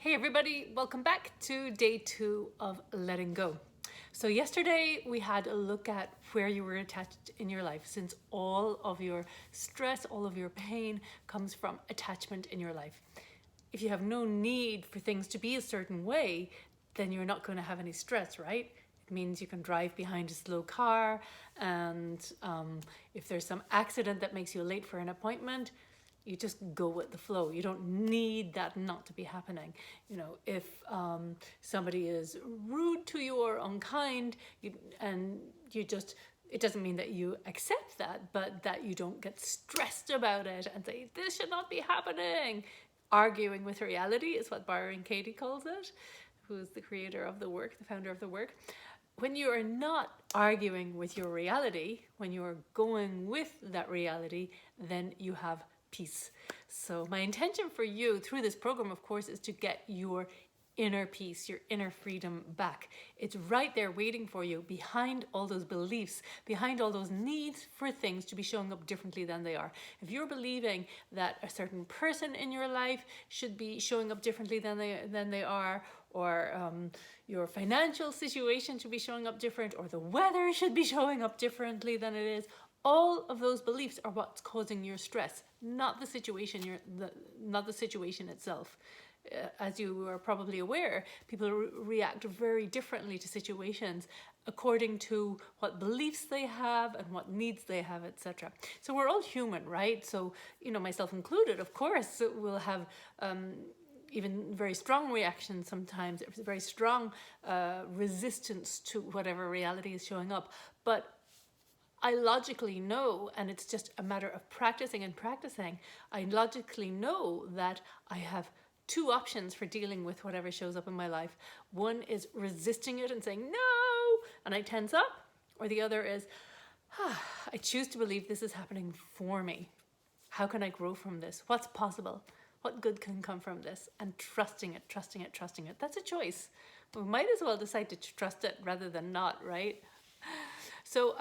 Hey everybody, welcome back to day 2 of letting go. So yesterday we had a look at where you were attached in your life, since all of your stress, all of your pain comes from attachment in your life. If you have no need for things to be a certain way, then you're not going to have any stress, right? It means you can drive behind a slow car, and if there's some accident that makes you late for an appointment, you just go with the flow. You don't need that not to be happening. If somebody is rude to you or unkind, it doesn't mean that you accept that, but that you don't get stressed about it and say, this should not be happening. Arguing with reality is what Byron Katie calls it, who is the creator of the work, the founder of the work. When you are not arguing with your reality, when you are going with that reality, then you have peace. So my intention for you through this program, of course, is to get your inner peace, your inner freedom back. It's right there waiting for you behind all those beliefs, behind all those needs for things to be showing up differently than they are. If you're believing that a certain person in your life should be showing up differently than they are, or your financial situation should be showing up different, or the weather should be showing up differently than it is, all of those beliefs are what's causing your stress, not the situation. Not the situation itself. As you are probably aware, people react very differently to situations according to what beliefs they have and what needs they have, etc. So we're all human, right? So, myself included, of course, we'll have even very strong reactions sometimes, very strong resistance to whatever reality is showing up. But I logically know, and it's just a matter of practicing and practicing, I logically know that I have two options for dealing with whatever shows up in my life. One is resisting it and saying, no, and I tense up. Or the other is, I choose to believe this is happening for me. How can I grow from this? What's possible? What good can come from this? And trusting it. That's a choice. We might as well decide to trust it rather than not, right? So,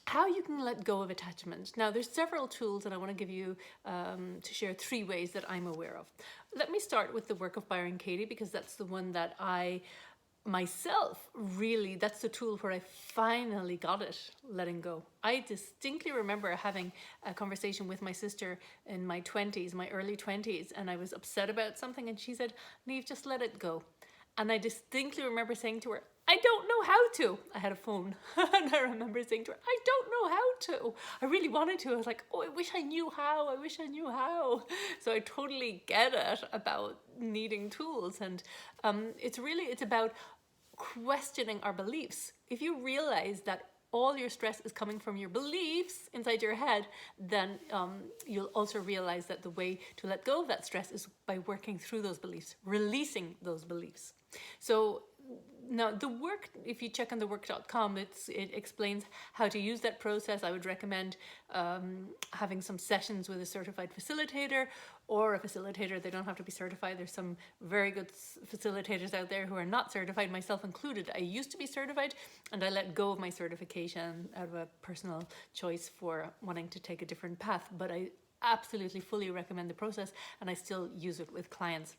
how you can let go of attachment. Now, there's several tools, and I want to give you to share 3 ways that I'm aware of. Let me start with the work of Byron Katie, because that's the one that I myself really, that's the tool where I finally got it, letting go. I distinctly remember having a conversation with my sister in my early 20s, and I was upset about something, and she said, Niamh, just let it go. And I distinctly remember saying to her, I don't know how to. I had a phone, and I remember saying to her, I don't know how to. I really wanted to. I was like, I wish I knew how. So I totally get it about needing tools. And it's about questioning our beliefs. If you realize that all your stress is coming from your beliefs inside your head, then you'll also realize that the way to let go of that stress is by working through those beliefs, releasing those beliefs. So now the work, if you check on thework.com, it explains how to use that process. I would recommend having some sessions with a certified facilitator, or a facilitator. They don't have to be certified. There's some very good facilitators out there who are not certified, myself included. I used to be certified, and I let go of my certification out of a personal choice for wanting to take a different path. But I absolutely fully recommend the process, and I still use it with clients.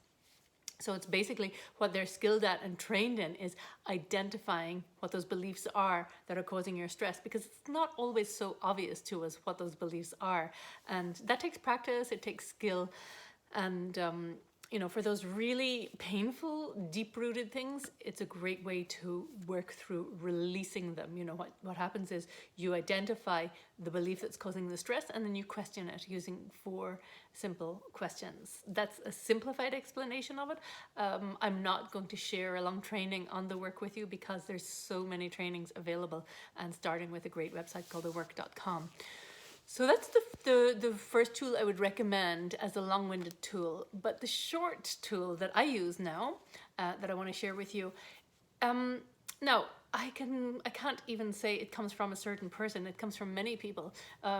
So it's basically what they're skilled at and trained in is identifying what those beliefs are that are causing your stress, because it's not always so obvious to us what those beliefs are. And that takes practice, it takes skill. And, for those really painful, deep-rooted things, it's a great way to work through releasing them. What happens is you identify the belief that's causing the stress, and then you question it using 4 simple questions. That's a simplified explanation of it. I'm not going to share a long training on the work with you, because there's so many trainings available, and starting with a great website called thework.com. So that's the first tool I would recommend as a long-winded tool. But the short tool that I use now, that I want to share with you, now I can't even say it comes from a certain person. It comes from many people.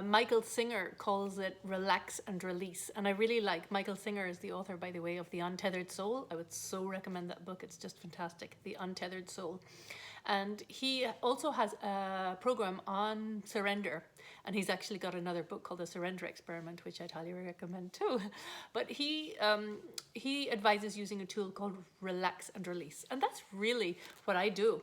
Michael Singer calls it relax and release. And I really like, Michael Singer is the author, by the way, of The Untethered Soul. I would so recommend that book. It's just fantastic, The Untethered Soul. And he also has a program on surrender. And he's actually got another book called The Surrender Experiment, which I'd highly recommend too. But he he advises using a tool called relax and release. And that's really what I do.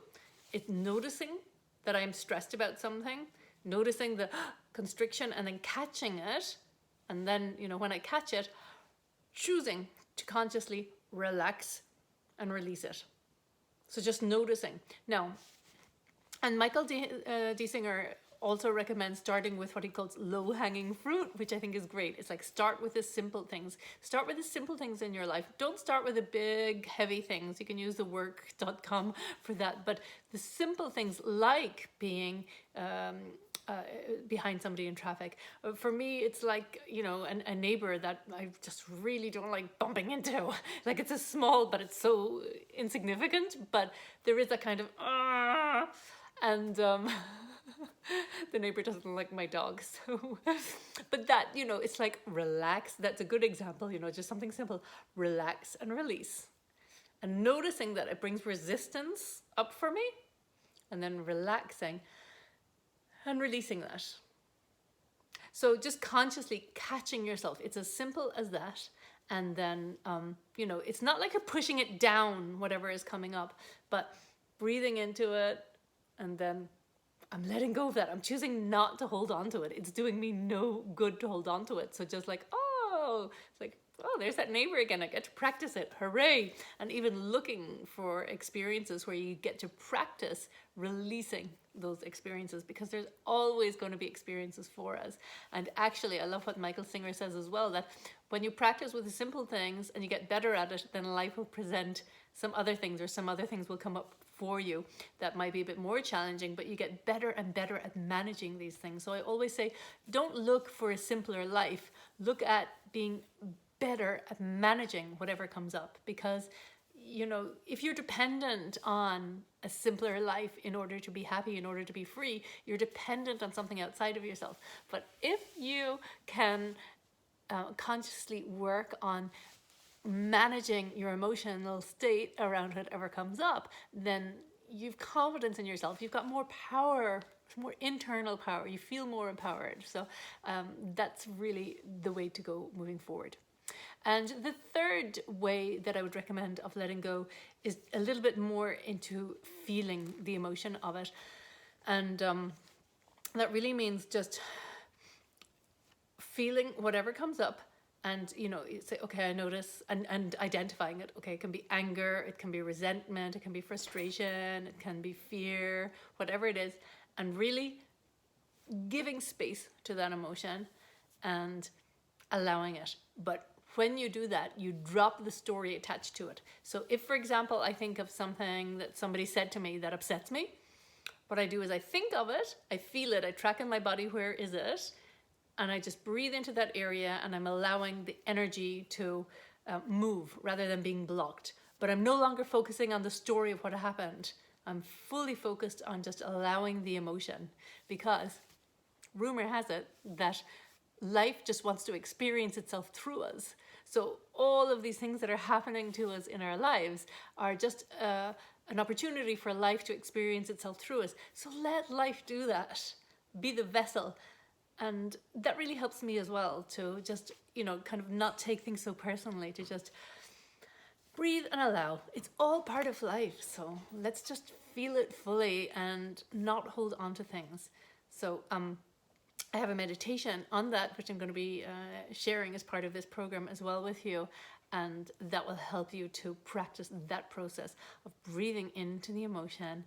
It's noticing that I'm stressed about something, noticing the constriction and then catching it. And then, when I catch it, choosing to consciously relax and release it. So just noticing. Now, and Michael D. Singer also recommends starting with what he calls low-hanging fruit, which I think is great. It's like start with the simple things. Start with the simple things in your life. Don't start with the big, heavy things. You can use the work.com for that. But the simple things like being behind somebody in traffic. For me, it's like, a neighbor that I just really don't like bumping into. Like it's a small, but it's so insignificant. But there is a kind of, and the neighbor doesn't like my dog. So, but that, it's like relax. That's a good example, just something simple. Relax and release. And noticing that it brings resistance up for me, and then relaxing and releasing that. So just consciously catching yourself. It's as simple as that. And then, it's not like you're pushing it down, whatever is coming up, but breathing into it. And then I'm letting go of that. I'm choosing not to hold on to it. It's doing me no good to hold on to it. So just like, it's like, there's that neighbor again. I get to practice it. Hooray. And even looking for experiences where you get to practice releasing those experiences, because there's always going to be experiences for us. And actually, I love what Michael Singer says as well, that when you practice with the simple things and you get better at it, then life will present some other things, or some other things will come up for you that might be a bit more challenging, but you get better and better at managing these things. So I always say, don't look for a simpler life. Look at being better at managing whatever comes up, because if you're dependent on a simpler life in order to be happy, in order to be free, you're dependent on something outside of yourself. But if you can consciously work on managing your emotional state around whatever comes up, then you've confidence in yourself. You've got more power, more internal power. You feel more empowered. So that's really the way to go moving forward. And the third way that I would recommend of letting go is a little bit more into feeling the emotion of it. And that really means just feeling whatever comes up. And, you say, okay, I notice, and identifying it. Okay, it can be anger, it can be resentment, it can be frustration, it can be fear, whatever it is. And really giving space to that emotion and allowing it. But when you do that, you drop the story attached to it. So if, for example, I think of something that somebody said to me that upsets me, what I do is I think of it, I feel it, I track in my body, where is it? And I just breathe into that area, and I'm allowing the energy to move rather than being blocked. But I'm no longer focusing on the story of what happened. I'm fully focused on just allowing the emotion, because rumor has it that life just wants to experience itself through us. So all of these things that are happening to us in our lives are just an opportunity for life to experience itself through us. So let life do that. Be the vessel. And that really helps me as well to just, kind of not take things so personally, to just breathe and allow. It's all part of life. So let's just feel it fully and not hold on to things. So I have a meditation on that, which I'm going to be sharing as part of this program as well with you. And that will help you to practice that process of breathing into the emotion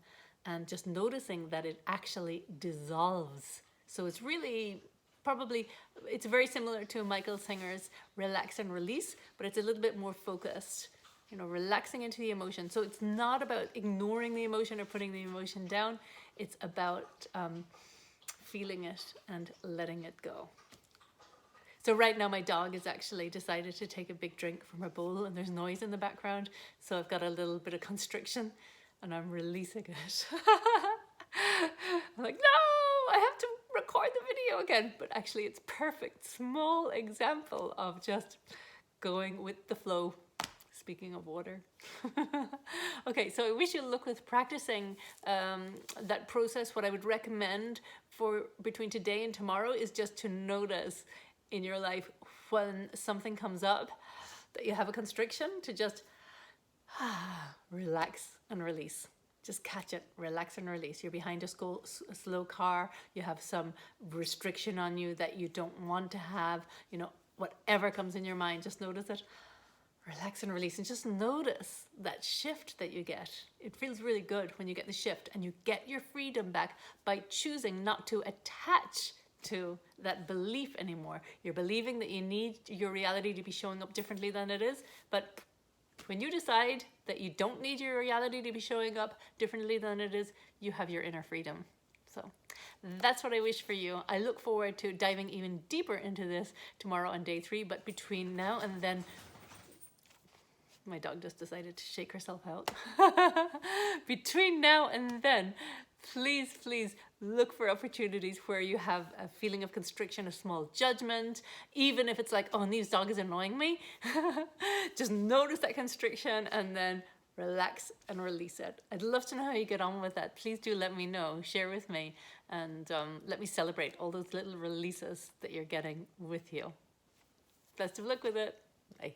and just noticing that it actually dissolves. So it's really it's very similar to Michael Singer's relax and release, but it's a little bit more focused, relaxing into the emotion. So it's not about ignoring the emotion or putting the emotion down. It's about feeling it and letting it go. So right now my dog has actually decided to take a big drink from her bowl, and there's noise in the background. So I've got a little bit of constriction and I'm releasing it. I'm like, no, I have to record the video again. But actually it's perfect, small example of just going with the flow. Speaking of water. Okay, so I wish you luck with practicing that process. What I would recommend for between today and tomorrow is just to notice in your life when something comes up that you have a constriction, to just relax and release. Just catch it, relax and release. You're behind a slow car, you have some restriction on you that you don't want to have, you know, whatever comes in your mind, just notice it. Relax and release, and just notice that shift that you get. It feels really good when you get the shift and you get your freedom back by choosing not to attach to that belief anymore. You're believing that you need your reality to be showing up differently than it is, but when you decide that you don't need your reality to be showing up differently than it is, you have your inner freedom. So that's what I wish for you. I look forward to diving even deeper into this tomorrow on day 3, but between now and then, my dog just decided to shake herself out. Between now and then, please look for opportunities where you have a feeling of constriction, a small judgment, even if it's like, oh, this dog is annoying me. Just notice that constriction and then relax and release it. I'd love to know how you get on with that. Please do let me know, share with me, and let me celebrate all those little releases that you're getting with you. Best of luck with it. Bye.